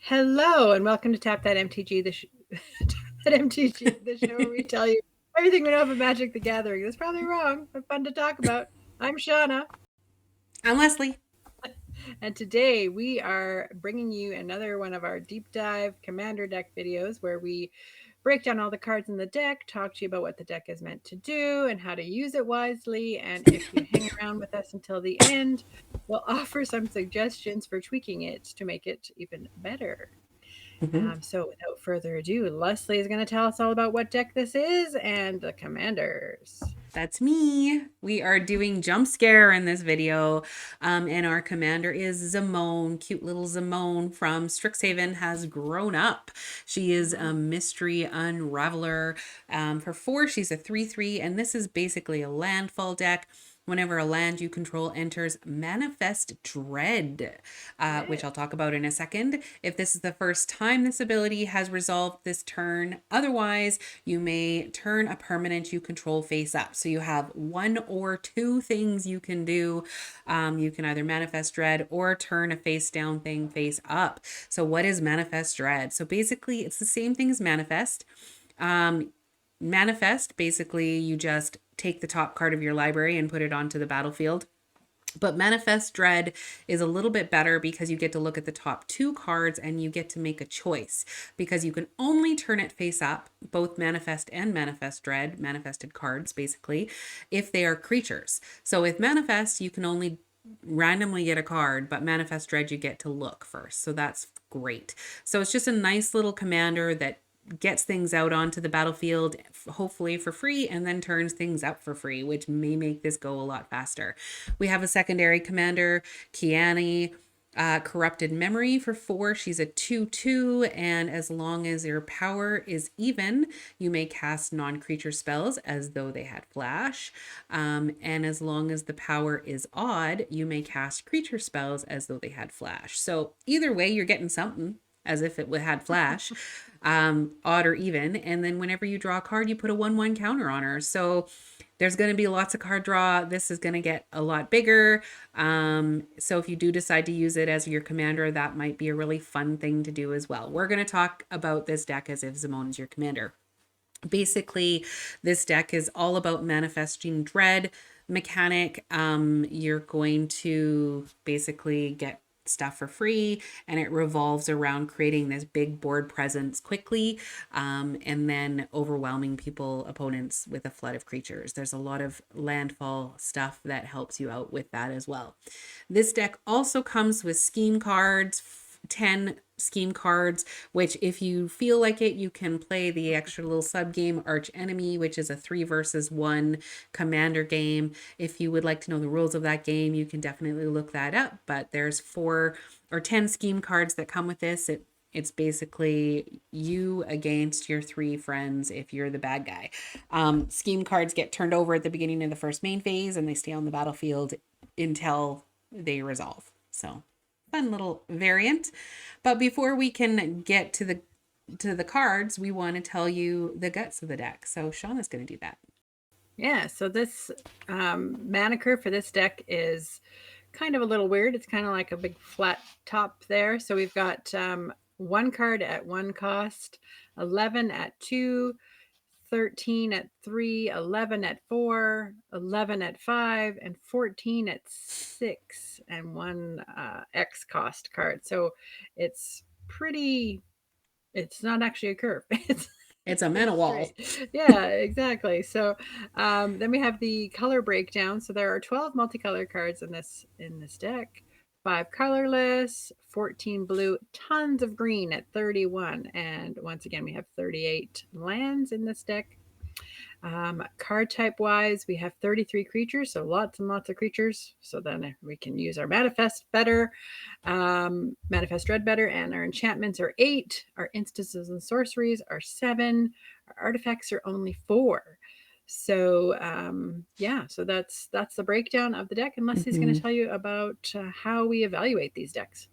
Hello and welcome to Tap That MTG, the show where we tell you everything we know about Magic the Gathering. That's probably wrong, but fun to talk about. I'm Shauna, I'm Leslie. and today we are bringing you another one of our deep dive Commander deck videos where we break down all the cards in the deck, talk to you about what the deck is meant to do and how to use it wisely. And if you hang around with us until the end, we'll offer some suggestions for tweaking it to make it even better. Mhm. So without further ado, Leslie is going to tell us all about what deck this is and the commanders. That's me. We are doing jump scare in this video. And our commander is Zimone. Cute little Zimone from Strixhaven has grown up. She is a mystery unraveler. For 4, she's a 3/3, and this is basically a landfall deck. Whenever a land you control enters Manifest Dread, which Yeah. I'll talk about in a second. If this is the first time this ability has resolved this turn, otherwise, you may turn a permanent you control face up. So you have one or two things you can do. You can either Manifest Dread or turn a face down thing face up. So, what is Manifest Dread? So, basically, it's the same thing as Manifest. Um, Manifest, basically, you just take the top card of your library and put it onto the battlefield. But Manifest Dread is a little bit better because you get to look at the top 2 cards and you get to make a choice because you can only turn it face up, both Manifest and Manifest Dread, manifested cards basically, if they are creatures. So with Manifest, you can only randomly get a card, but Manifest Dread, you get to look first. So that's great. So it's just a nice little commander that gets things out onto the battlefield, hopefully for free, and then turns things up for free, which may make this go a lot faster. We have a secondary commander, Kiani. Corrupted Memory for 4. She's a 2/2, and as long as your power is even, you may cast non creature spells as though they had flash. And as long as the power is odd, you may cast creature spells as though they had flash. So either way, you're getting something as if it had flash, odd or even. And then whenever you draw a card, you put a 1/1 counter on her. So there's going to be lots of card draw. This is going to get a lot bigger. So if you do decide to use it as your commander, that might be a really fun thing to do as well. We're going to talk about this deck as if Zimone is your commander. Basically, this deck is all about manifesting dread mechanic. You're going to basically get stuff for free, and it revolves around creating this big board presence quickly, and then overwhelming opponents with a flood of creatures. There's a lot of landfall stuff that helps you out with that as well. This deck also comes with scheme cards, 10 scheme cards, which if you feel like it, you can play the extra little sub game Arch Enemy, which is a 3 versus 1 commander game. If you would like to know the rules of that game, you can definitely look that up. But there's 4 or 10 scheme cards that come with this. It's basically you against your 3 friends if you're the bad guy. Scheme cards get turned over at the beginning of the first main phase and they stay on the battlefield until they resolve. So fun little variant. But before we can get to the cards, we want to tell you the guts of the deck. So Shauna's going to do that. Yeah, so this manicure for this deck is kind of a little weird. It's kind of like a big flat top there. So we've got 1 card at 1 cost, 11 at 2, 13 at 3, 11 at 4, 11 at 5, and 14 at 6, and 1 X cost card. So it's pretty, it's not actually a curve. It's a Pretty mana wall. straight. Yeah, exactly. So then we have the color breakdown. So there are 12 multicolor cards in this deck. 5 colorless, 14 blue, tons of green at 31. And once again, we have 38 lands in this deck. Card type wise, we have 33 creatures, so lots and lots of creatures. So then we can use our manifest better, manifest dread better, and our enchantments are 8. Our instances and sorceries are 7. Our artifacts are only 4. So yeah, so that's the breakdown of the deck. And Leslie's going to Mm-hmm. tell you about how we evaluate these decks.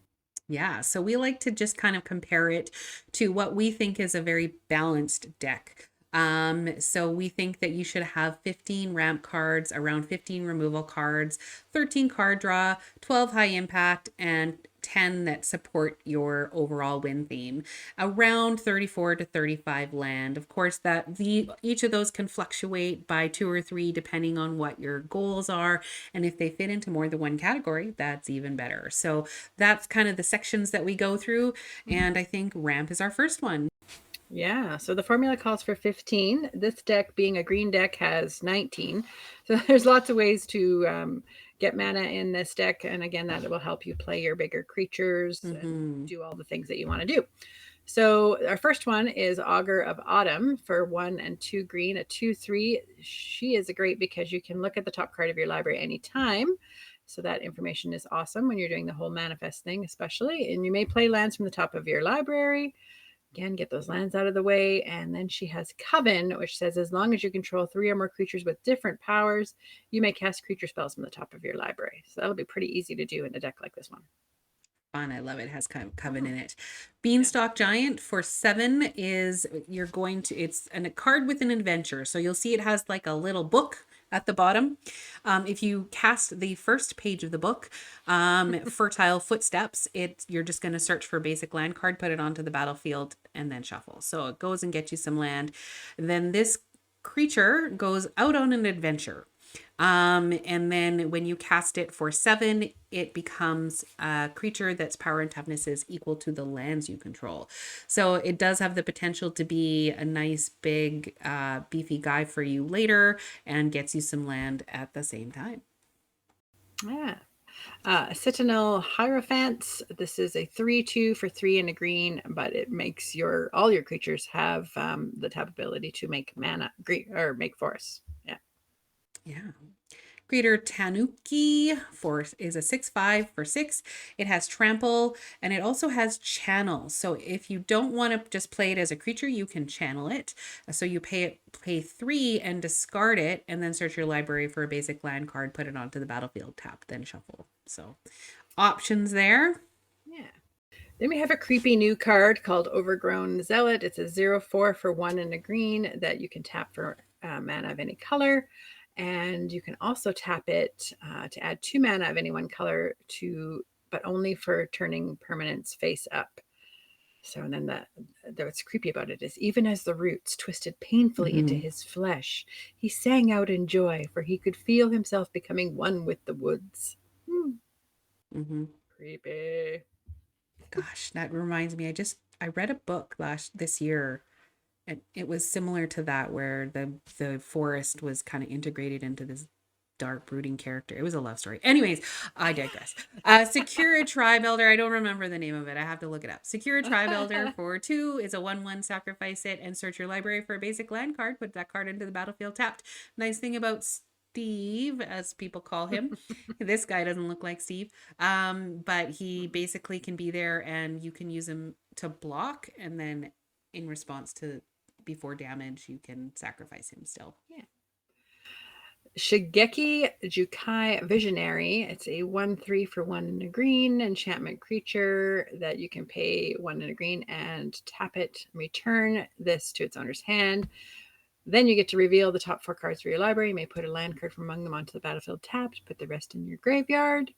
Yeah, so we like to just kind of compare it to what we think is a very balanced deck. So we think that you should have 15 ramp cards, around 15 removal cards, 13 card draw, 12 high impact, and 10 that support your overall win theme. Around 34 to 35 land. Of course, that the each of those can fluctuate by 2 or 3 depending on what your goals are. And if they fit into more than one category, that's even better. So that's kind of the sections that we go through. And I think ramp is our first one. Yeah, so the formula calls for 15. This deck, being a green deck, has 19. So there's lots of ways to get mana in this deck. And again, that will help you play your bigger creatures and do all the things that you want to do. So our first one is Augur of Autumn for 1 and 2 green, a 2/3. She is great because you can look at the top card of your library anytime. So that information is awesome when you're doing the whole manifest thing, especially. And you may play lands from the top of your library. Again, get those lands out of the way. And then she has Coven, which says as long as you control 3 or more creatures with different powers, you may cast creature spells from the top of your library. So that'll be pretty easy to do in a deck like this one. Fun. I love it. It has kind of Coven in it. Beanstalk Giant for 7 is it's a card with an adventure. So you'll see it has like a little book at the bottom. If you cast the first page of the book, Fertile Footsteps, you're just going to search for a basic land card, put it onto the battlefield, and then shuffle. So it goes and gets you some land. Then this creature goes out on an adventure. And then when you cast it for 7, it becomes a creature that's power and toughness is equal to the lands you control. So it does have the potential to be a nice, big, beefy guy for you later and gets you some land at the same time. Yeah. Citadel Hierophants. This is a 3/2 for 3 and a green, but it makes all your creatures have the type ability to make mana or make forests. Yeah. Yeah. Greater Tanuki is a 6/5 for 6. It has trample and it also has channel. So if you don't want to just play it as a creature, you can channel it. So you pay 3 and discard it, and then search your library for a basic land card, put it onto the battlefield, tap, then shuffle. So options there. Yeah. Then we have a creepy new card called Overgrown Zealot. It's a 0/4 for 1 and a green that you can tap for mana of any color. And you can also tap it to add 2 mana of any one color but only for turning permanents face up. So and then what's creepy about it is even as the roots twisted painfully into his flesh, he sang out in joy, for he could feel himself becoming one with the woods. Creepy. Gosh, that reminds me. I read a book this year, and it was similar to that, where the forest was kind of integrated into this dark brooding character. It was a love story. Anyways, I digress. Secure a Tribe Elder. I don't remember the name of it. I have to look it up. Secure a Tribe Elder for 2 is a 1/1. Sacrifice it and search your library for a basic land card. Put that card into the battlefield tapped. Nice thing about Steve, as people call him, this guy doesn't look like Steve, but he basically can be there, and you can use him to block, and then in response to before damage, you can sacrifice him still. Yeah. Shigeki Jukai Visionary. It's a 1/3 for 1 and a green enchantment creature that you can pay 1 and a green and tap it, return this to its owner's hand. Then you get to reveal the top 4 cards for your library. You may put a land card from among them onto the battlefield tapped, put the rest in your graveyard.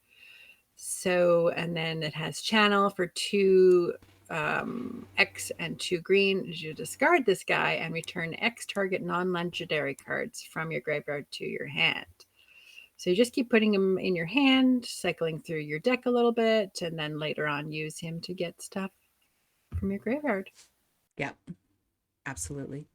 So, and then it has channel for 2 X and 2 green. You discard this guy and return X target non-legendary cards from your graveyard to your hand. So you just keep putting him in your hand, cycling through your deck a little bit, and then later on use him to get stuff from your graveyard. Yep, absolutely.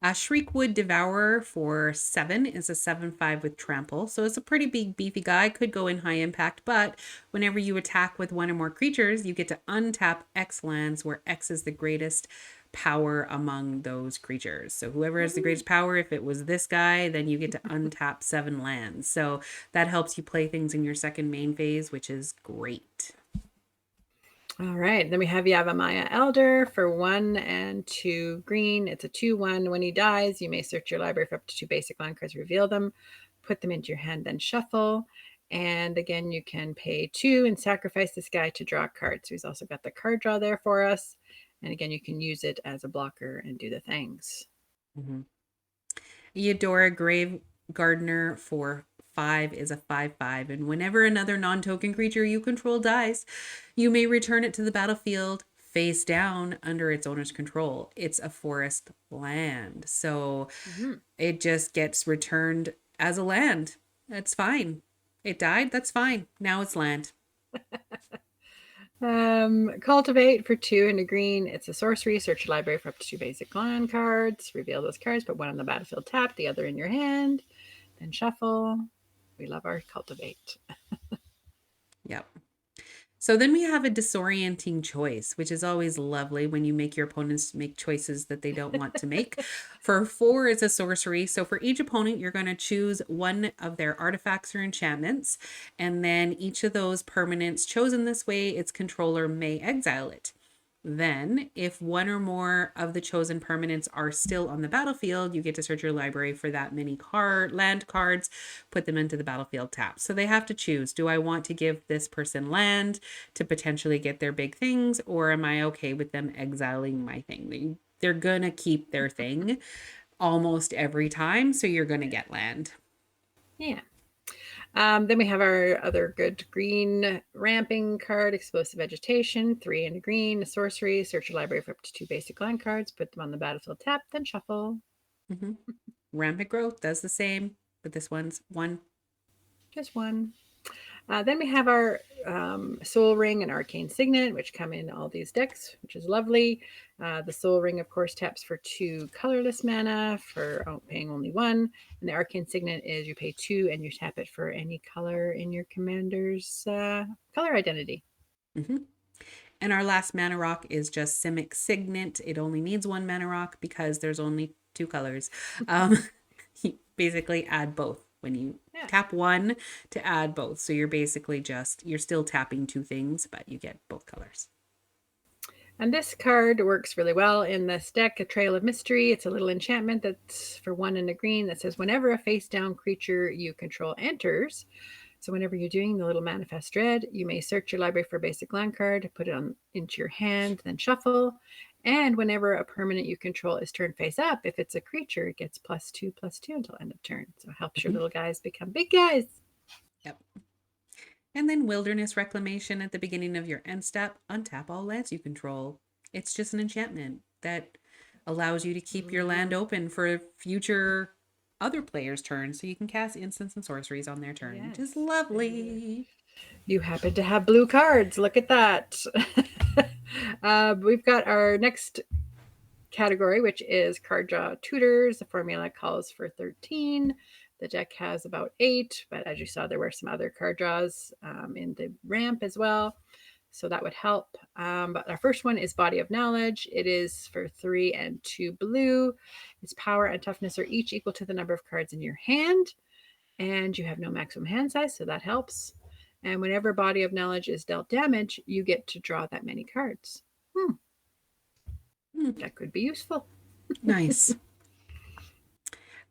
Shriekwood Devourer for 7 is a 7/5 with trample. So it's a pretty big, beefy guy. Could go in high impact, but whenever you attack with 1 or more creatures, you get to untap X lands, where X is the greatest power among those creatures. So whoever has the greatest power, if it was this guy, then you get to untap 7 lands. So that helps you play things in your second main phase, which is great. All right, then we have Yavimaya Elder for 1 and 2 green. It's a 2/1. When he dies, you may search your library for up to 2 basic land cards, reveal them, put them into your hand, then shuffle. And again, you can pay 2 and sacrifice this guy to draw a card. So he's also got the card draw there for us. And again, you can use it as a blocker and do the things. Mhm. Eudora Grave Gardener for 5 is a 5/5, and whenever another non token creature you control dies, you may return it to the battlefield face down under its owner's control. It's a forest land, so Mhm. it just gets returned as a land. That's fine. It died, that's fine. Now it's land. Cultivate for 2 and a green. It's a sorcery. Search your library for up to 2 basic land cards. Reveal those cards. Put one on the battlefield tapped, the other in your hand. Then shuffle. We love our cultivate. Yep. So then we have a disorienting choice, which is always lovely when you make your opponents make choices that they don't want to make. For 4, it's a sorcery. So for each opponent, you're going to choose one of their artifacts or enchantments. And then each of those permanents chosen this way, its controller may exile it. Then, if one or more of the chosen permanents are still on the battlefield, you get to search your library for that many land cards, put them into the battlefield tab. So they have to choose, do I want to give this person land to potentially get their big things, or am I okay with them exiling my thing? They're going to keep their thing almost every time, so you're going to get land. Yeah. Then we have our other good green ramping card, Explosive Vegetation, 3 and a green, a sorcery. Search your library for up to 2 basic land cards, put them on the battlefield tap, then shuffle. Mm-hmm. Rampant Growth does the same, but this one's 1. Just 1. Then we have our Soul Ring and Arcane Signet, which come in all these decks, which is lovely. The Soul Ring, of course, taps for 2 colorless mana for paying only 1. And the Arcane Signet is you pay 2 and you tap it for any color in your commander's color identity. Mm-hmm. And our last mana rock is just Simic Signet. It only needs 1 mana rock because there's only 2 colors. You basically add both when you tap 1 to add both. So you're basically you're still tapping 2 things, but you get both colors. And this card works really well in this deck, A Trail of Mystery. It's a little enchantment that's for 1 and a green that says whenever a face down creature you control enters, so whenever you're doing the little manifest dread, you may search your library for a basic land card, put it into your hand, then shuffle. And whenever a permanent you control is turned face up, if it's a creature, it gets +2/+2 until end of turn. So it helps your little guys become big guys. Yep. And then Wilderness Reclamation at the beginning of your end step, untap all lands you control. It's just an enchantment that allows you to keep your land open for future other players' turns, so you can cast instants and sorceries on their turn, which is lovely. You happen to have blue cards. Look at that. We've got our next category, which is card draw tutors. The formula calls for 13. The deck has about 8, but as you saw, there were some other card draws in the ramp as well. So that would help. But our first one is Body of Knowledge. It is for 3 and 2 blue. Its power and toughness are each equal to the number of cards in your hand. And you have no maximum hand size, so that helps. And whenever Body of Knowledge is dealt damage, you get to draw that many cards. That could be useful. Nice.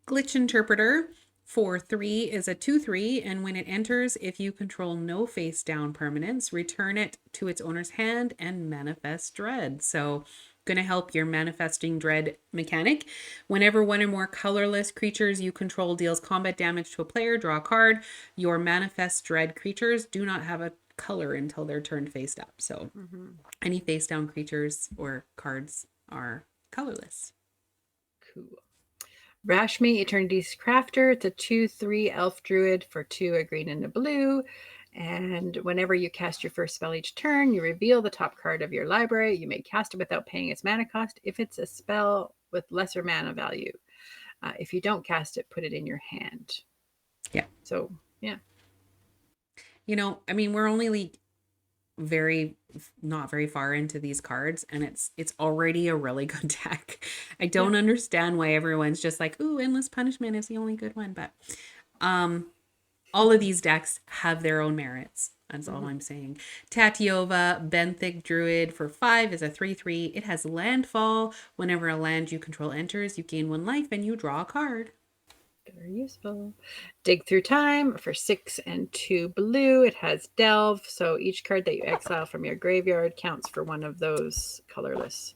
Glitch Interpreter for 3 is a 2/3, and when it enters, if you control no face down permanents, return it to its owner's hand and manifest dread. So, going to help your manifesting dread mechanic. Whenever one or more colorless creatures you control deals combat damage to a player, draw a card. Your manifest dread creatures do not have a color until they're turned face up. So, any face down creatures or cards are colorless. Cool. Rashmi, Eternity's Crafter. It's a 2/3 elf druid for 2, a green and a blue. And whenever you cast your first spell each turn, you reveal the top card of your library. You may cast it without paying its mana cost if it's a spell with lesser mana value. If you don't cast it, put it in your hand. Yeah. So, yeah. I mean, we're only not very far into these cards, and it's already a really good deck. I don't understand why everyone's just like, ooh, Endless Punishment is the only good one, but all of these decks have their own merits. That's all I'm saying. Tatyova, Benthic Druid for 5 is a 3/3. It has landfall. Whenever a land you control enters, you gain 1 life and you draw a card. Very useful. Dig Through Time for 6 and 2 blue. It has Delve, so each card that you exile from your graveyard counts for one of those colorless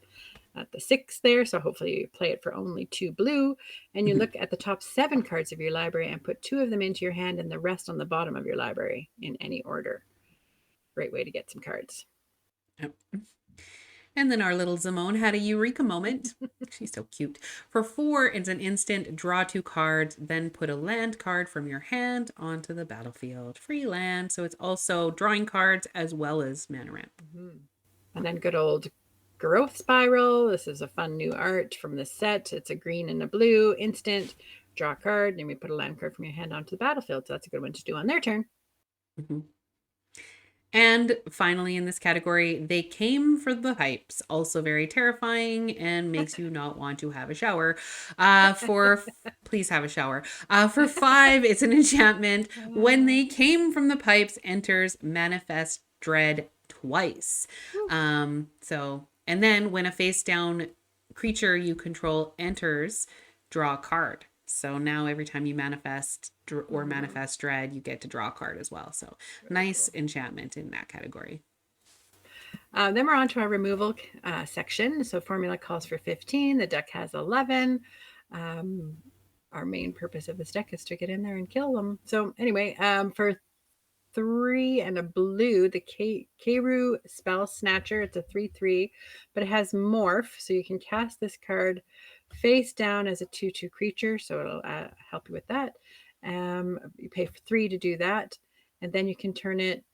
at the 6 there. So hopefully you play it for only 2 blue. And you look at the top 7 cards of your library and put 2 of them into your hand and the rest on the bottom of your library in any order. Great way to get some cards. Yep. And then our little Zimone had a eureka moment. She's so cute. For 4, it's an instant draw 2 cards, then put a land card from your hand onto the battlefield. Free land. So it's also drawing cards as well as mana ramp. And then good old Growth Spiral. This is a fun new art from the set. It's a green and a blue instant. Draw a card, and we put a land card from your hand onto the battlefield. So that's a good one to do on their turn. Mm-hmm. And finally, in this category, They Came for the Pipes. Also very terrifying and makes you not want to have a shower. Please have a shower. For 5, it's an enchantment. When They Came from the Pipes enters Manifest Dread twice. And then when a face down creature you control enters, draw a card. So now every time you manifest or manifest dread, you get to draw a card as well. So nice enchantment in that category. Then we're on to our removal section. So formula calls for 15. The deck has 11. Our main purpose of this deck is to get in there and kill them. So anyway, for 3 and a blue, the Keiru Spell Snatcher. It's a 3/3, but it has morph, so you can cast this card face down as a 2/2 creature, so it'll help you with that. You pay for 3 to do that, and then you can turn it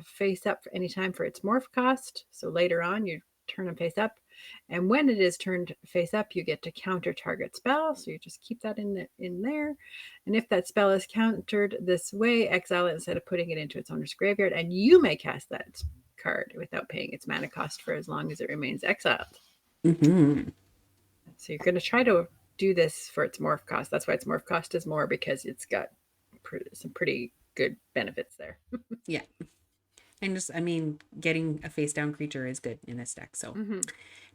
face up for any time for its morph cost. So later on, you turn them face up, and when it is turned face up, you get to counter target spell. So you just keep that in there. And if that spell is countered this way, exile it instead of putting it into its owner's graveyard, and you may cast that card without paying its mana cost for as long as it remains exiled. Mm-hmm. So you're going to try to do this for its morph cost. That's why its morph cost is more, because it's got some pretty good benefits there. Yeah. And just, getting a face down creature is good in this deck. So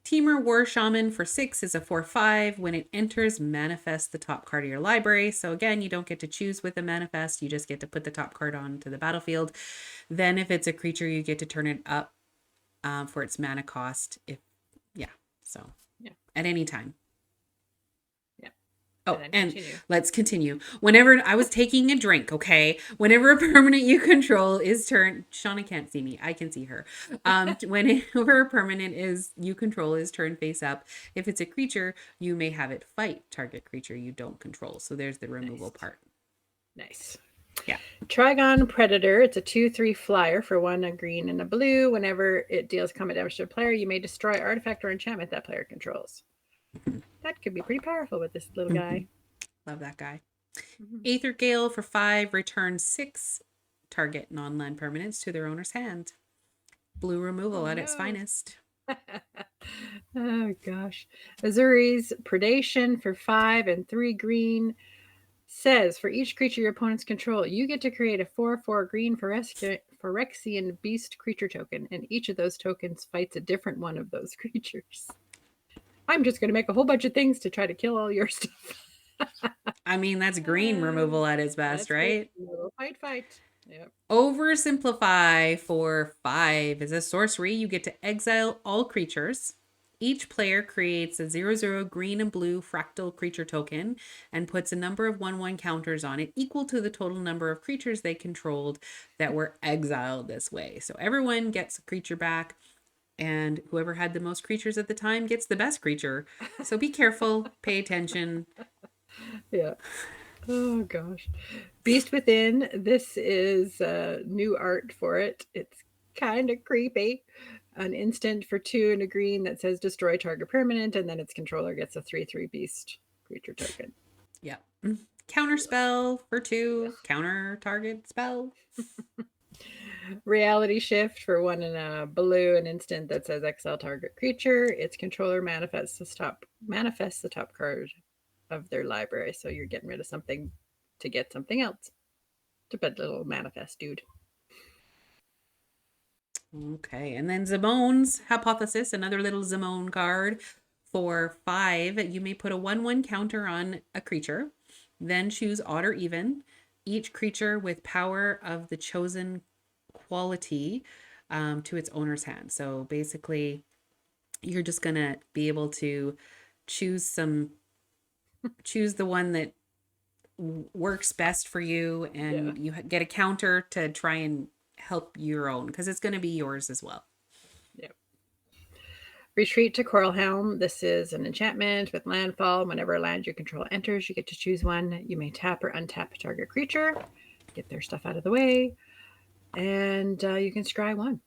Temur War Shaman for 6 is a 4/5. When it enters, manifest the top card of your library. So again, you don't get to choose with the manifest. You just get to put the top card onto the battlefield. Then if it's a creature, you get to turn it up for its mana cost. At any time. Oh, and let's continue. Whenever I was taking a drink, okay? Whenever a permanent you control is turned, Shauna can't see me. I can see her. Whenever a permanent you control is turned face up, if it's a creature, you may have it fight target creature you don't control. So there's the removal part. Nice. Yeah. Trigon Predator. It's a 2/3 flyer for 1, a green and a blue. Whenever it deals combat damage to a player, you may destroy artifact or enchantment that player controls. That could be pretty powerful with this little guy. Love that guy. Aether Gale for 5, returns 6 target non-land permanents to their owner's hand. Blue removal at its finest. Oh gosh. Azuri's Predation for 5 and 3 green says for each creature your opponents control, you get to create a 4/4 green Phyrexian beast creature token, and each of those tokens fights a different one of those creatures. I'm just going to make a whole bunch of things to try to kill all your stuff. That's green removal at its best, right? Fight. Yep. Oversimplify for 5 is a sorcery. You get to exile all creatures. Each player creates a 0/0 green and blue fractal creature token and puts a number of 1/1 counters on it equal to the total number of creatures they controlled that were exiled this way. So everyone gets a creature back, and whoever had the most creatures at the time gets the best creature. So be careful, pay attention. Yeah. Oh gosh. Beast Within. This is new art for it. It's kind of creepy. An instant for 2 and a green that says destroy target permanent, and then its controller gets a 3/3 beast creature token. Yeah. Counter spell for 2. Counter target spell. Reality Shift for 1 and a blue, an instant that says exile target creature. Its controller manifests the top card of their library. So you're getting rid of something to get something else. To put a little manifest, dude. Okay, and then Zimone's Hypothesis, another little Zimone card. For 5, you may put a 1/1 counter on a creature, then choose odd or even. Each creature with power of the chosen quality to its owner's hand. So basically, You're just going to be able to choose some, choose the one that works best for you, Yeah. and you get a counter to try and help your own because it's going to be yours as well. Yep. Retreat to Coralhelm. This is an enchantment with landfall. Whenever a land you control enters, you get to choose one. You may tap or untap a target creature, get their stuff out of the way, and you can scry one.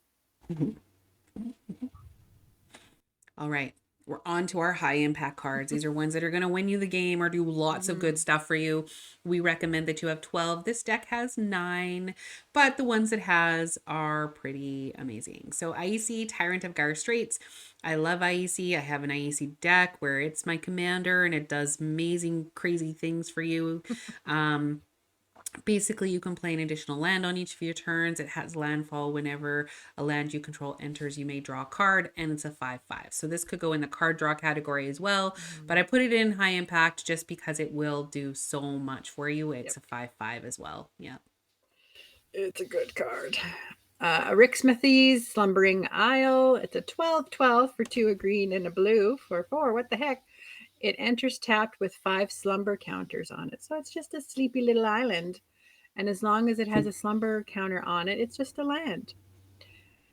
All right. We're on to our high impact cards. These are ones that are going to win you the game or do lots of good stuff for you. We recommend that you have 12. This deck has 9, but the ones it has are pretty amazing. So IEC, Tyrant of Gyre Straits. I love IEC. I have an IEC deck where it's my commander and it does amazing, crazy things for you. Basically, you can play an additional land on each of your turns. It has landfall. Whenever a land you control enters, you may draw a card, and it's a 5/5. So this could go in the card draw category as well, but I put it in high impact just because it will do so much for you. It's Yep. a 5/5 as well. Yeah. It's a good card. Ricksmithy's Slumbering Isle. It's a 12/12 for 2, a green and a blue for 4. What the heck? It enters tapped with 5 slumber counters on it. So it's just a sleepy little island. And as long as it has a slumber counter on it, it's just a land.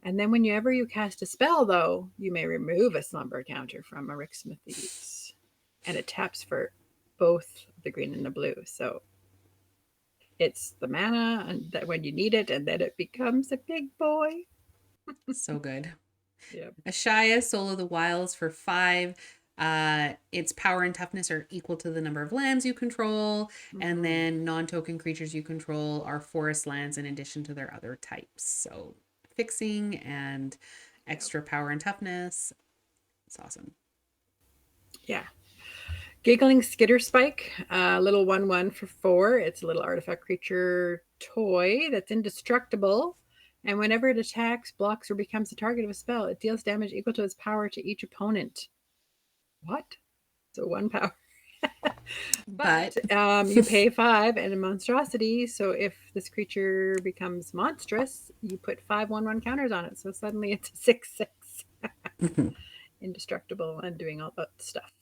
And then whenever you cast a spell, though, you may remove a slumber counter from a Ricksmithy's. And it taps for both the green and the blue. So it's the mana and that when you need it, and then it becomes a big boy. So good. Yep. Ashaya, Soul of the Wilds for 5. Its power and toughness are equal to the number of lands you control, and then non-token creatures you control are forest lands in addition to their other types. So fixing and extra power and toughness. It's awesome. Yeah. Giggling Skitterspike, little 1/1 for 4. It's a little artifact creature toy that's indestructible. And whenever it attacks, blocks, or becomes the target of a spell, it deals damage equal to its power to each opponent. What? So 1 power. But you pay 5 and a monstrosity. So if this creature becomes monstrous, you put 5 1/1 counters on it. So suddenly it's a 6/6. Indestructible and doing all that stuff.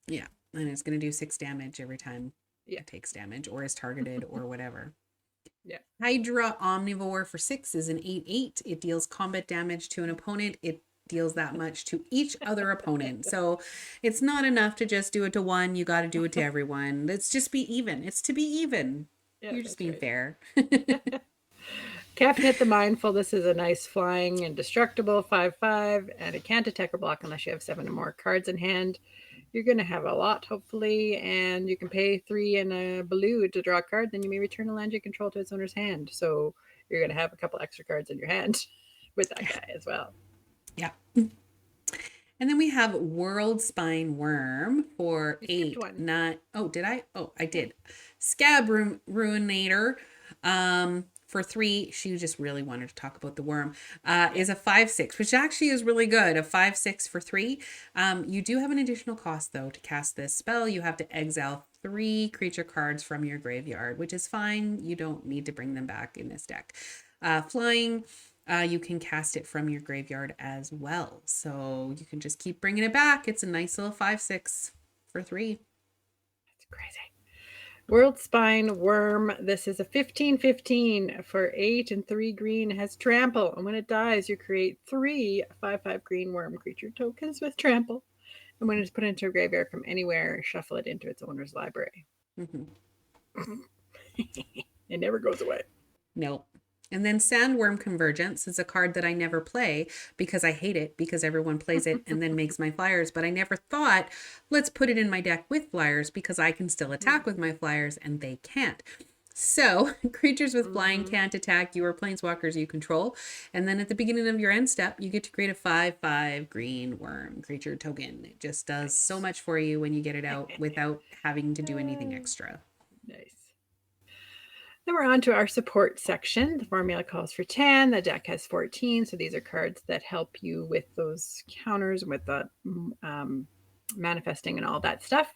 Yeah. And it's going to do 6 damage every time Yeah. it takes damage or is targeted or whatever. Yeah. Hydra Omnivore for 6 is an 8/8. It deals combat damage to an opponent. It deals that much to each other opponent. So it's not enough to just do it to one. You got to do it to everyone. Let's just be even. It's to be even. Yeah, You're just being right. fair. Cafnet the Mindful. This is a nice flying indestructible 5/5, and it can't attack or block unless you have 7 or more cards in hand. You're going to have a lot, hopefully, and you can pay 3 and a blue to draw a card. Then you may return a land you control to its owner's hand. So you're going to have a couple extra cards in your hand with that guy as well. Yeah. And then we have World Spine Worm for 8. 9. Oh, did I? Oh, I did. Scab Ruinator. For 3, she just really wanted to talk about the worm, is a 5/6, which actually is really good. A 5/6 for 3. You do have an additional cost, though, to cast this spell. You have to exile 3 creature cards from your graveyard, which is fine. You don't need to bring them back in this deck. Flying, you can cast it from your graveyard as well. So you can just keep bringing it back. It's a nice little 5/6 for 3. That's crazy. World Spine Worm. This is a 15/15 for 8 and 3 green. It has trample. And when it dies, you create 3 5/5 green worm creature tokens with trample. And when it's put into a graveyard from anywhere, shuffle it into its owner's library. Mm-hmm. It never goes away. Nope. And then Sandworm Convergence is a card that I never play because I hate it because everyone plays it and then makes my flyers. But I never thought, let's put it in my deck with flyers because I can still attack with my flyers and they can't. So creatures with flying can't attack you or planeswalkers you control. And then at the beginning of your end step, you get to create a 5/5 green worm creature token. It just does so much for you when you get it out without having to do anything extra. Nice. Then we're on to our support section. The formula calls for 10. The deck has 14. So these are cards that help you with those counters, with the manifesting and all that stuff.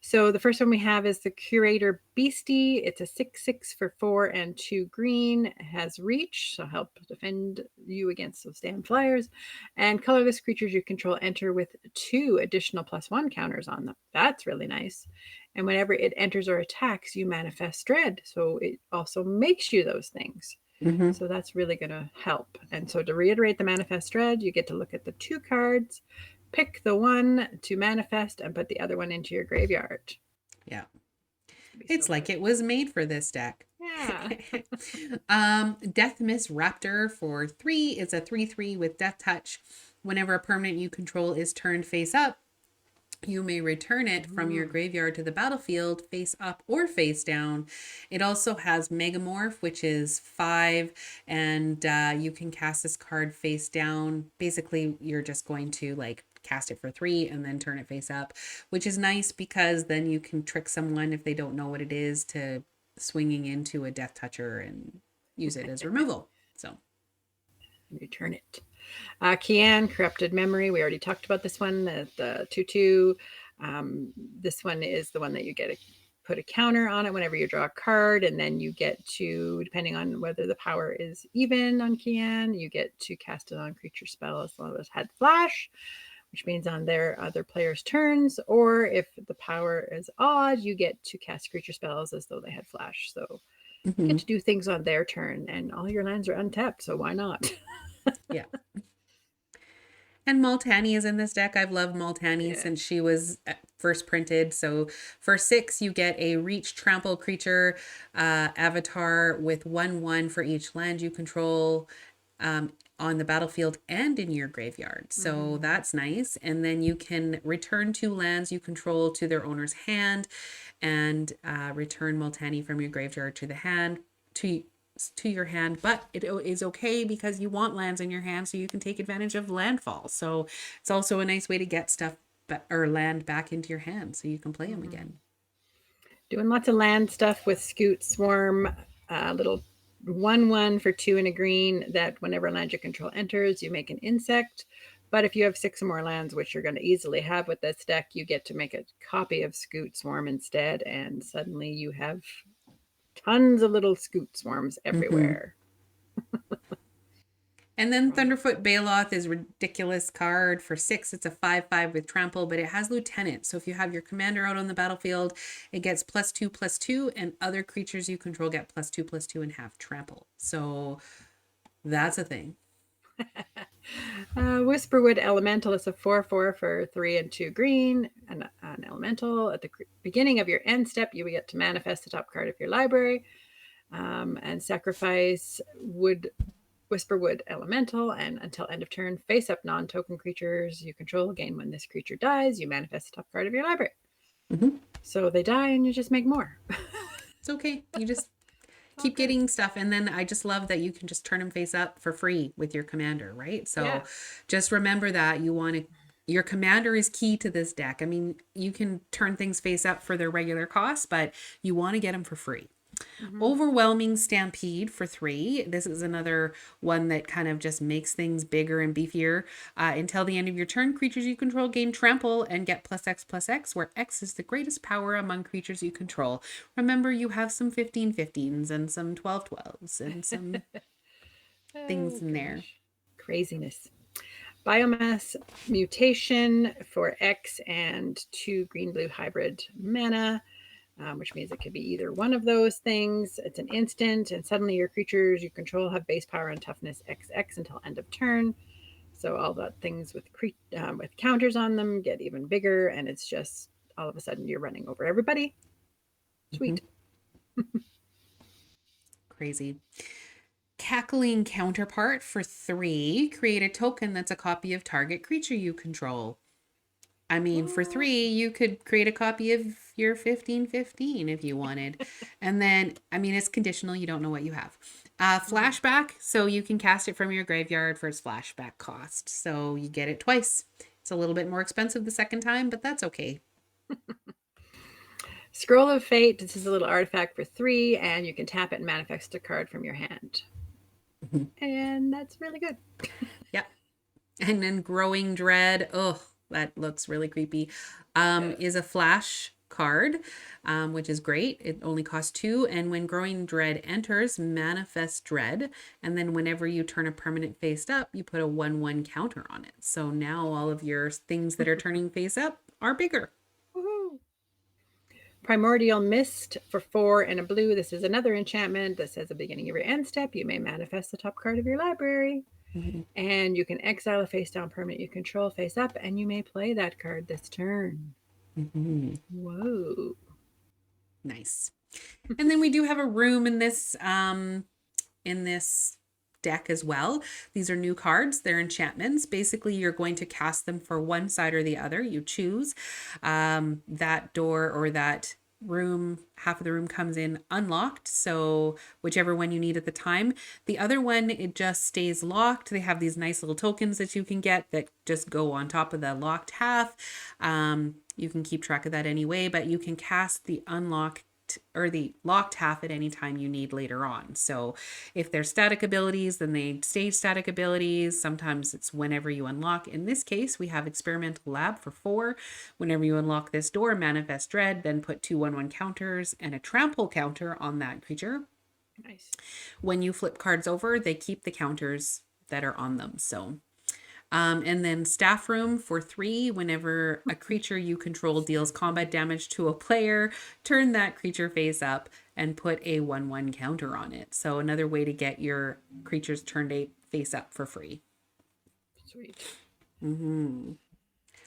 So the first one we have is the Curator Beastie. It's a 6/6 for 4 and 2 green. It has reach, so help defend you against those damn flyers. And colorless creatures you control enter with 2 additional +1 counters on them. That's really nice. And whenever it enters or attacks, you manifest dread. So it also makes you those things. Mm-hmm. So that's really going to help. And so to reiterate the manifest dread, you get to look at the 2 cards, pick the one to manifest, and put the other one into your graveyard. Yeah. It's like it was made for this deck. Yeah. Death Mist Raptor for 3 is a 3/3 with Death Touch. Whenever a permanent you control is turned face up, you may return it from your graveyard to the battlefield, face up or face down. It also has Megamorph, which is 5, and you can cast this card face down. Basically, you're just going to like cast it for 3 and then turn it face up, which is nice because then you can trick someone if they don't know what it is to swinging into a Death Toucher and use it as removal. So return it. Kian, Corrupted Memory. We already talked about this one, the 2/2. This one is the one that you get to put a counter on it whenever you draw a card, and then you get to, depending on whether the power is even on Kian, you get to cast it on creature spell as long as it had flash, which means on their other players' turns, or if the power is odd, you get to cast creature spells as though they had flash. So you get to do things on their turn, and all your lands are untapped, so why not? yeah. And Multani is in this deck. I've loved Multani since she was first printed. So for 6, you get a reach trample creature avatar with 1/1 for each land you control on the battlefield and in your graveyard. So that's nice. And then you can return 2 lands you control to their owner's hand and return Multani from your graveyard to the hand to your hand, but it is okay because you want lands in your hand so you can take advantage of landfall. So it's also a nice way to get stuff or land back into your hand so you can play them again. Doing lots of land stuff with Scoot Swarm, little 1/1 for 2 and a green that whenever a land you control enters, you make an insect. But if you have 6 or more lands, which you're going to easily have with this deck, you get to make a copy of Scoot Swarm instead, and suddenly you have tons of little Scoot Swarms everywhere. And then Thunderfoot Baloth is a ridiculous card for 6. It's a 5/5 with trample, but it has Lieutenant. So if you have your commander out on the battlefield, it gets +2/+2, and other creatures you control get +2/+2 and have trample. So that's a thing. Whisperwood Elemental is a 4/4 for 3 and 2 green. An elemental. At the beginning of your end step, you will get to manifest the top card of your library and sacrifice Whisperwood Elemental. And until end of turn, face up non-token creatures you control. Again, when this creature dies, you manifest the top card of your library. So they die and you just make more. It's okay. You just keep getting stuff, and then I just love that you can just turn them face up for free with your commander, right? So just remember that your commander is key to this deck. I mean, you can turn things face up for their regular cost, but you want to get them for free. Overwhelming Stampede for 3. This is another one that kind of just makes things bigger and beefier. Until the end of your turn, creatures you control gain trample and get +X/+X, where X is the greatest power among creatures you control. Remember, you have some 15/15s and some 12/12s and some things in there. Craziness. Biomass Mutation for X and 2 green-blue hybrid mana. Which means it could be either one of those things. It's an instant, and suddenly your creatures you control have base power and toughness XX until end of turn. So all the things with counters on them get even bigger, and it's just all of a sudden you're running over everybody. Sweet. Crazy. Cackling Counterpart for 3. Create a token that's a copy of target creature you control. I mean, for 3, you could create a copy of your 15/15 if you wanted. And then, I mean, it's conditional. You don't know what you have. Flashback, so you can cast it from your graveyard for its flashback cost. So you get it twice. It's a little bit more expensive the second time, but that's okay. Scroll of Fate. This is a little artifact for 3, and you can tap it and manifest a card from your hand. And that's really good. Yep. And then Growing Dread. Oh, that looks really creepy, Yeah. is a flash card, which is great. It only costs 2. And when Growing Dread enters, manifest dread. And then whenever you turn a permanent face up, you put a 1/1 counter on it. So now all of your things that are turning face up are bigger. Woohoo. Primordial Mist for 4 and a blue. This is another enchantment that says at the beginning of your end step, you may manifest the top card of your library. Mhm. And you can exile a face down permanent you control face up, and you may play that card this turn. Mhm. Whoa. Nice. And then we do have a room in this deck as well. These are new cards. They're enchantments. Basically, you're going to cast them for one side or the other. You choose. That door or that room, half of the room comes in unlocked. So whichever one you need at the time. The other one, it just stays locked. They have these nice little tokens that you can get that just go on top of the locked half. You can keep track of that anyway, but you can cast the unlocked or the locked half at any time you need later on. So if they're static abilities, then they stay static abilities. Sometimes it's whenever you unlock. In this case, we have Experimental Lab for 4. Whenever you unlock this door, manifest dread, then put 2/1/1 counters and a trample counter on that creature. Nice. When you flip cards over, they keep the counters that are on them. So and then Staff Room for 3. Whenever a creature you control deals combat damage to a player, turn that creature face up and put a 1/1 counter on it. So another way to get your creatures turned face up for free. Sweet.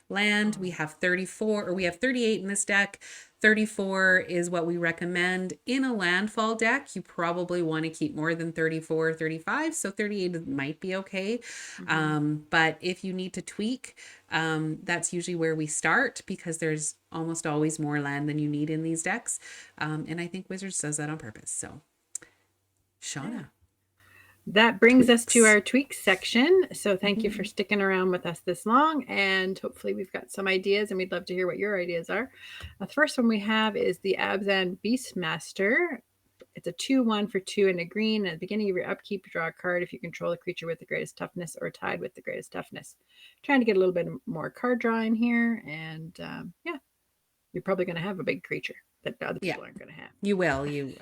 Land, we have 34, or we have 38 in this deck. 34 is what we recommend in a landfall deck. You probably want to keep more than 34 or 35, so 38 might be okay. But if you need to tweak, that's usually where we start because there's almost always more land than you need in these decks. And I think Wizards does that on purpose. So, Shauna. That brings us to Tweaks. our tweaks section. So thank you for Mhm. sticking around with us this long. And hopefully we've got some ideas and we'd love to hear what your ideas are. The first one we have is the Abzan Beastmaster. It's a 2/1 for 2 and a green. At the beginning of your upkeep, draw a card if you control a creature with the greatest toughness or tied with the greatest toughness. Trying to get a little bit more card draw in here. And yeah, you're probably going to have a big creature that other Yeah, people aren't going to have. you will. You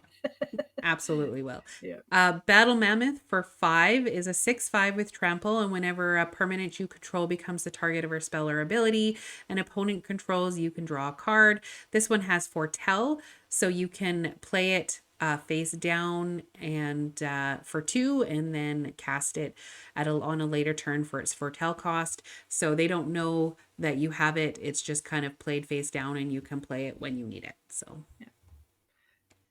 absolutely will. Yeah. Battle Mammoth for 5 is a 6/5 with trample, and whenever a permanent you control becomes the target of a spell or ability an opponent controls, you can draw a card. This one has Foretell, so you can play it face down and for 2, and then cast it on a later turn for its Foretell cost. So they don't know that you have it. It's just kind of played face down, and you can play it when you need it. So. Yeah.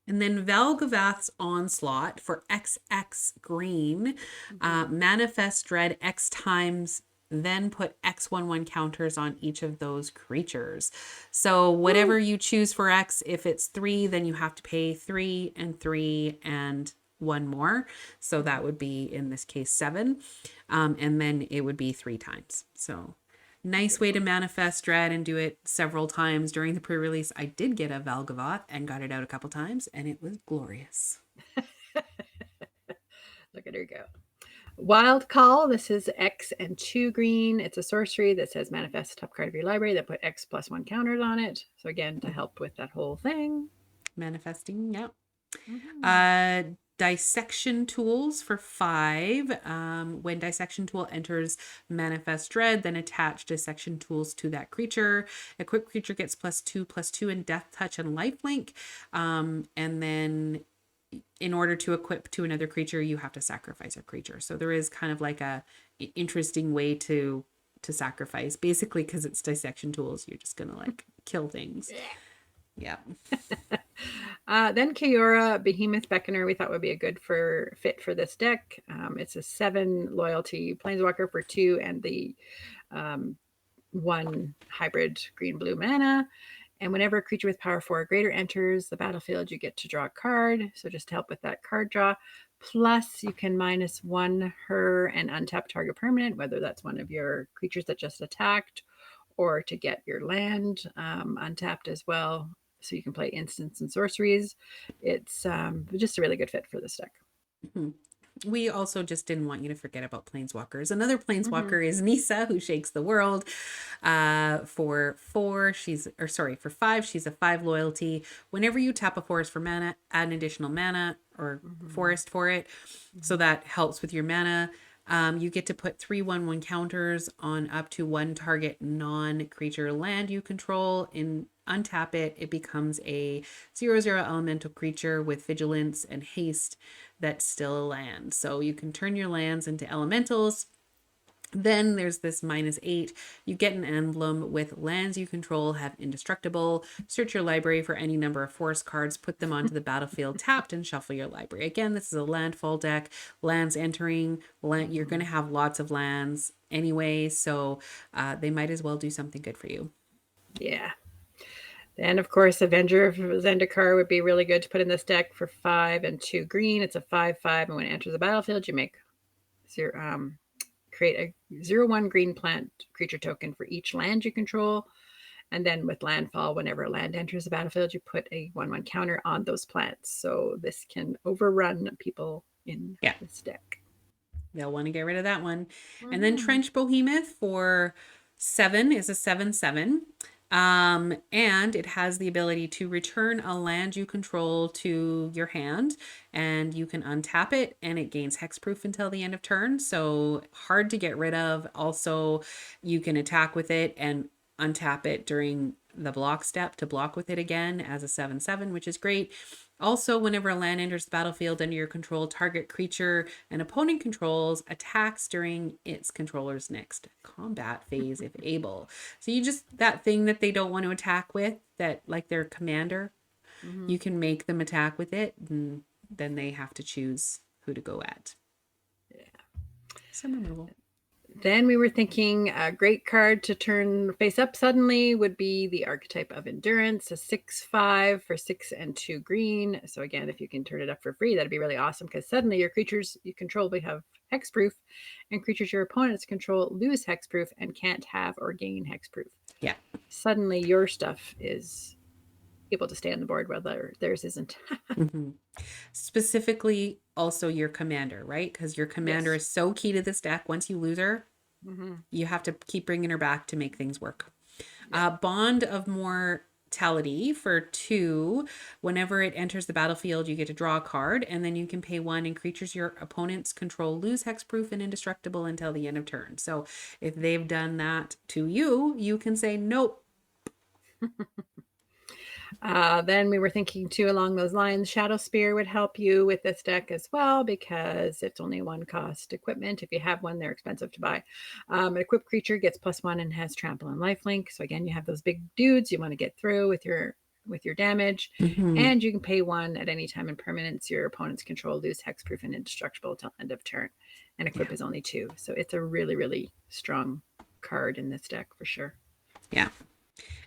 And then Valgavath's Onslaught for XX green. Manifest Dread X times, then put X/1/1 counters on each of those creatures. So whatever you choose for X, if it's 3, then you have to pay 3 and 3 and 1 more. So that would be, in this case, 7. And then it would be 3 times. So nice way to manifest dread and do it several times during the pre-release. I did get a Valgavath and got it out a couple times, and it was glorious. Look at her go. Wild Call. This is X and 2 green. It's a sorcery that says manifest the top card of your library that put X plus 1 counters on it. So again, to help with that whole thing. Manifesting, yeah. Mm-hmm. Dissection Tools for 5. When Dissection Tool enters Manifest Dread, then attach Dissection Tools to that creature. Equipped creature gets +2/+2 in Death Touch and Lifelink. And then in order to equip to another creature, you have to sacrifice a creature. So there is kind of like a interesting way to sacrifice, basically, because it's Dissection Tools. You're just gonna like kill things. Yeah. Then Kiora Behemoth Beckoner we thought would be a good fit for this deck. It's a 7 loyalty planeswalker for 2 and the 1 hybrid green-blue mana. And whenever a creature with power 4 or greater enters the battlefield, you get to draw a card. So just to help with that card draw. Plus, you can -1 her and untap target permanent, whether that's one of your creatures that just attacked or to get your land untapped as well. So you can play instants and sorceries. It's just a really good fit for this deck. We also just didn't want you to forget about planeswalkers. Another Hmm. planeswalker is Nisa, who shakes the world. For 4, for 5, she's a 5 loyalty. Whenever you tap a forest for mana, add an additional mana or Hmm. forest for it. So Hmm. that helps with your mana. You get to put 3/1/1 counters on up to one target non-creature land you control. In untap it, it becomes a 0/0 elemental creature with vigilance and haste that's still a land. So you can turn your lands into elementals. Then there's this -8. You get an emblem with lands you control have indestructible. Search your library for any number of forest cards, put them onto the battlefield tapped, and shuffle your library. Again, this is a landfall deck. Lands entering, you're going Hmm. to have lots of lands anyway, so they might as well do something good for you. Yeah. And of course, Avenger of Zendikar would be really good to put in this deck for 5 and 2 green. It's a 5/5, and when it enters the battlefield, you make zero, create a 0/1 green plant creature token for each land you control. And then with landfall, whenever a land enters the battlefield, you put a 1/1 counter on those plants. So this can overrun people in Yeah, this deck. they'll want to get rid of that one. And then Mm-hmm. Trench Behemoth for 7 is a 7/7. And it has the ability to return a land you control to your hand, and you can untap it, and it gains hexproof until the end of turn. So hard to get rid of. Also, you can attack with it and untap it during the block step to block with it again as a 7/7, which is great. Also, whenever a land enters the battlefield under your control, target creature an opponent controls attacks during its controller's next combat phase if able. So you just, that thing that they don't want to attack with, that like their commander, Mm-hmm. you can make them attack with it, and then they have to choose who to go at. Some removal. Then we were thinking a great card to turn face up suddenly would be the Archetype of Endurance, a 6/5 for 6 and 2 green. So again, if you can turn it up for free, that'd be really awesome because suddenly your creatures you control will have hexproof, and creatures your opponents control lose hexproof and can't have or gain hexproof. Yeah. Suddenly your stuff is able to stay on the board while theirs isn't. Mm-hmm. Specifically, also your commander, right? Because your commander Yes. is so key to this deck. Once you lose her, Mm-hmm. you have to keep bringing her back to make things work. Yeah. Bond of Mortality for 2. Whenever it enters the battlefield, you get to draw a card, and then you can pay 1, and creatures your opponents control lose hexproof and indestructible until the end of turn. So if they've done that to you, you can say nope. Then we were thinking too along those lines. Shadow Spear would help you with this deck as well because it's only 1 cost equipment. If you have one, they're expensive to buy. An equipped creature gets +1 and has trample and lifelink. So again, you have those big dudes you want to get through with your damage, Mm-hmm. and you can pay 1 at any time in permanence your opponent's control, lose hexproof and indestructible until end of turn. And Yeah. equip is only 2, so it's a really really strong card in this deck for sure. Yeah.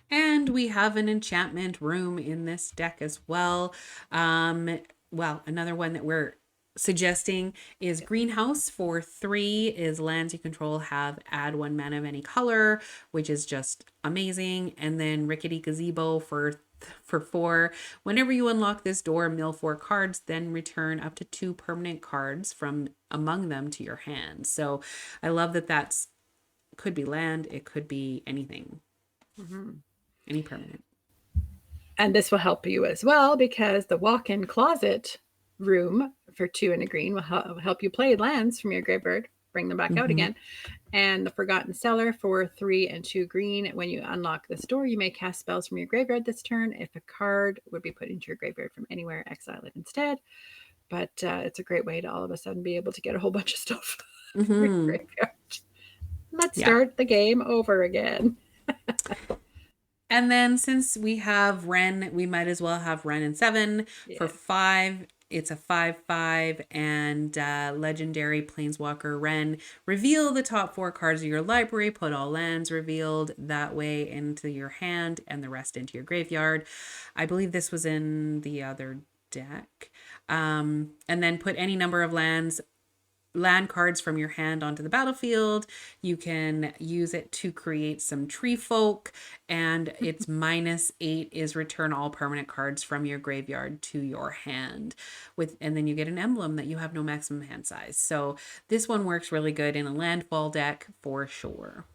And we have an enchantment room in this deck as well. Well, another one that we're suggesting is Yeah. Greenhouse for 3 is lands you control have add 1 mana of any color, which is just amazing. And then Rickety Gazebo for 4. Whenever you unlock this door, mill 4 cards, then return up to 2 permanent cards from among them to your hand. So I love that that's could be land, it could be anything, Mm-hmm. any permanent. And this will help you as well because the walk in closet room for 2 and a green will help you play lands from your graveyard, bring them back out Mm-hmm. again. And the Forgotten Cellar for 3 and 2 green. When you unlock this door, you may cast spells from your graveyard this turn. If a card would be put into your graveyard from anywhere, exile it instead. But it's a great way to all of a sudden be able to get a whole bunch of stuff from your Mm-hmm. graveyard. Let's Yeah. start the game over again. And then since we have Ren, we might as well have Ren and 7 for Yeah. 5. It's a 5/5 and legendary planeswalker Ren. Reveal the top 4 cards of your library, put all lands revealed that way into your hand and the rest into your graveyard. I believe this was in the other deck. And then put any number of lands land cards from your hand onto the battlefield. You can use it to create some tree folk, and its -8 is return all permanent cards from your graveyard to your hand. And then you get an emblem that you have no maximum hand size. So this one works really good in a landfall deck for sure.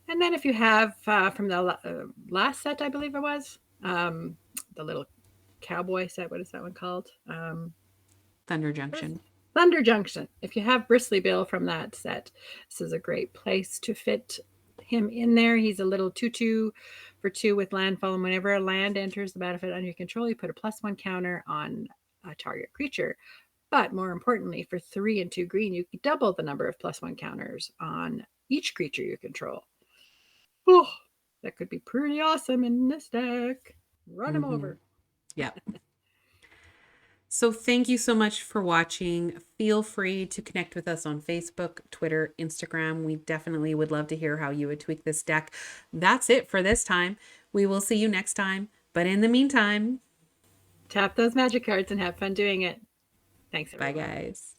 And then if you have from the last set, I believe it was, the little cowboy set, what is that one called? Thunder Junction. Thunder Junction. If you have Bristly Bill from that set, this is a great place to fit him in there. He's a little 2/2 for 2 with landfall, and whenever a land enters the battlefield under your control, you put a +1 counter on a target creature. But more importantly, for 3 and 2 green, you can double the number of +1 counters on each creature you control. Oh, that could be pretty awesome in this deck. Run him over. Yep. So thank you so much for watching. Feel free to connect with us on Facebook, Twitter, Instagram. We definitely would love to hear how you would tweak this deck. That's it for this time. We will see you next time. But in the meantime, tap those magic cards and have fun doing it. Thanks, everyone. bye, guys.